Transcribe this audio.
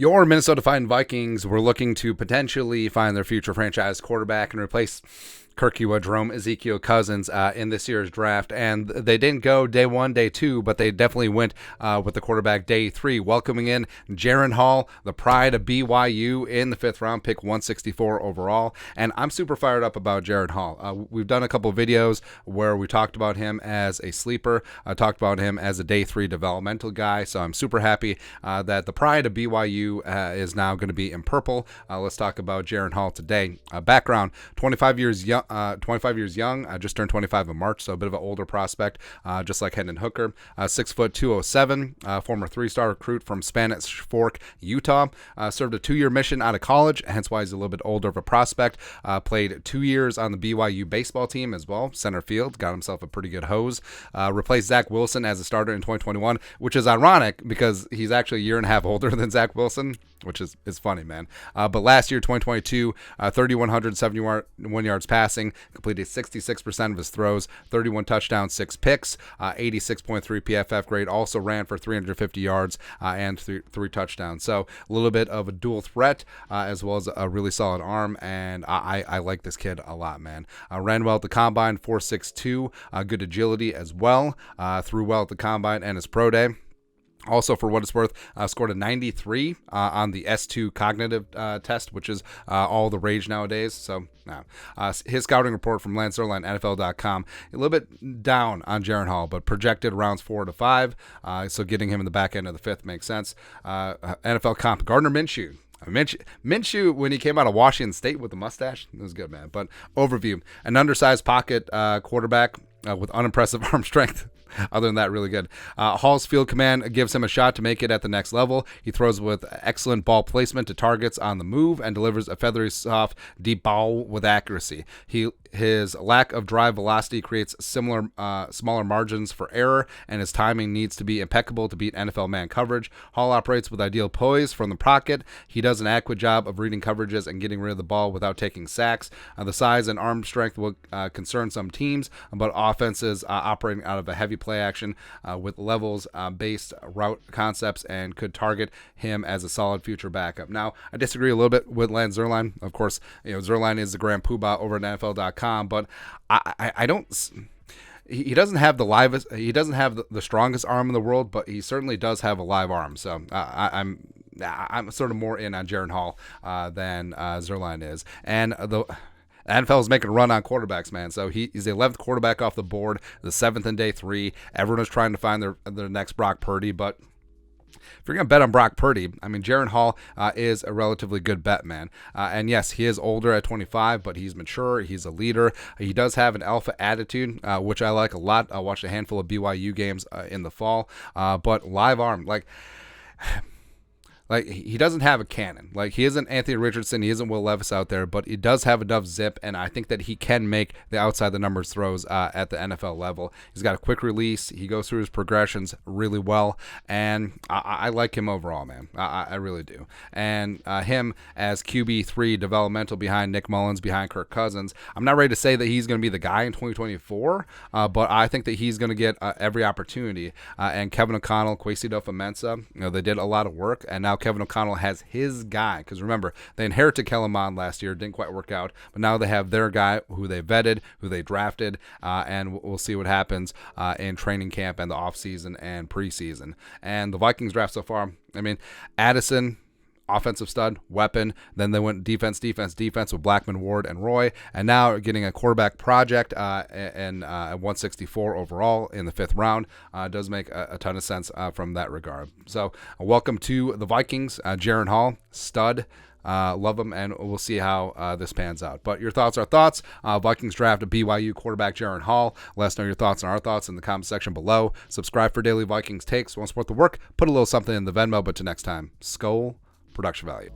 Your Minnesota Vikings were looking to potentially find their future franchise quarterback and replace JEROME Ezekiel Cousins in this year's draft, and they didn't go day 1, day 2, but they definitely went with the quarterback day 3, welcoming in Jaren Hall, the pride of BYU, in the 5th round, pick 164 overall. And I'm super fired up about Jaren Hall. We've done a couple of videos where we talked about him as a sleeper. I talked about him as a day 3 developmental guy, so I'm super happy that the pride of BYU is now going to be in purple. Let's talk about Jaren Hall today. Background: 25 years young. 25 years young, just turned 25 in March, so a bit of an older prospect, just like Hendon Hooker. 6 foot 207, former 3-star recruit from Spanish Fork, Utah. Served a 2-year mission out of college, hence why he's a little bit older of a prospect. Played 2 years on the BYU baseball team as well, center field. Got himself a pretty good hose. Replaced Zach Wilson as a starter in 2021, which is ironic because he's actually a year and a half older than Zach Wilson, which is funny, man. But last year, 2022, 3,171 yards passing, completed 66% of his throws, 31 touchdowns, 6 picks, 86.3 PFF grade, also ran for 350 yards and 3 touchdowns. So a little bit of a dual threat as well as a really solid arm, and I like this kid a lot, man. Ran well at the combine, 4.62, good agility as well, threw well at the combine and his pro day. Also, for what it's worth, scored a 93 on the S2 cognitive test, which is all the rage nowadays. So, his scouting report from Lance Zierlein, NFL.com, a little bit down on Jaren Hall, but projected rounds 4 to 5. So, getting him in the back end of the 5th makes sense. NFL comp: Gardner Minshew. Minshew, when he came out of Washington State with the mustache, it was good, man. But overview: an undersized pocket quarterback with unimpressive arm strength. Other than that, really good. Hall's field command gives him a shot to make it at the next level. He throws with excellent ball placement to targets on the move and delivers a feathery, soft, deep ball with accuracy. His lack of drive velocity creates smaller margins for error, and his timing needs to be impeccable to beat NFL man coverage. Hall operates with ideal poise from the pocket. He does an adequate job of reading coverages and getting rid of the ball without taking sacks. The size and arm strength will concern some teams, but offenses operating out of a heavy play action with levels-based route concepts, and could target him as a solid future backup. Now, I disagree a little bit with Lance Zierlein. Of course, Zierlein is the grand poobah over at NFL.com, but I don't. He doesn't have the livest. He doesn't have the strongest arm in the world, but he certainly does have a live arm. So I'm sort of more in on Jaren Hall than Zierlein is, and the NFL is making a run on quarterbacks, man. So he's the 11th quarterback off the board, the 7th in day 3. Everyone is trying to find their next Brock Purdy, but if you're going to bet on Brock Purdy, I mean, Jaren Hall is a relatively good bet, man. And yes, he is older at 25, but he's mature. He's a leader. He does have an alpha attitude, which I like a lot. I watched a handful of BYU games in the fall, but live arm, like, he doesn't have a cannon. Like, he isn't Anthony Richardson. He isn't Will Levis out there, but he does have enough zip, and I think that he can make the outside the numbers throws at the NFL level. He's got a quick release. He goes through his progressions really well, and I like him overall, man. I really do. And him as QB3 developmental behind Nick Mullins, behind Kirk Cousins, I'm not ready to say that he's going to be the guy in 2024, but I think that he's going to get every opportunity. And Kevin O'Connell, Kwesi Adofo-Mensah, they did a lot of work, and now Kevin O'Connell has his guy, because remember, they inherited Kellen Mond last year, didn't quite work out, but now they have their guy who they vetted, who they drafted, and we'll see what happens in training camp and the offseason and preseason. And the Vikings draft so far, I mean, Addison, offensive stud, weapon. Then they went defense with Blackman, Ward, and Roy. And now getting a quarterback project and 164 overall in the 5th round does make a ton of sense from that regard. So welcome to the Vikings. Jaren Hall, stud. Love him, and we'll see how this pans out. But your thoughts are thoughts. Vikings draft a BYU quarterback, Jaren Hall. Let us know your thoughts and our thoughts in the comment section below. Subscribe for daily Vikings takes. Want to support the work? Put a little something in the Venmo. But till next time, Skol production value.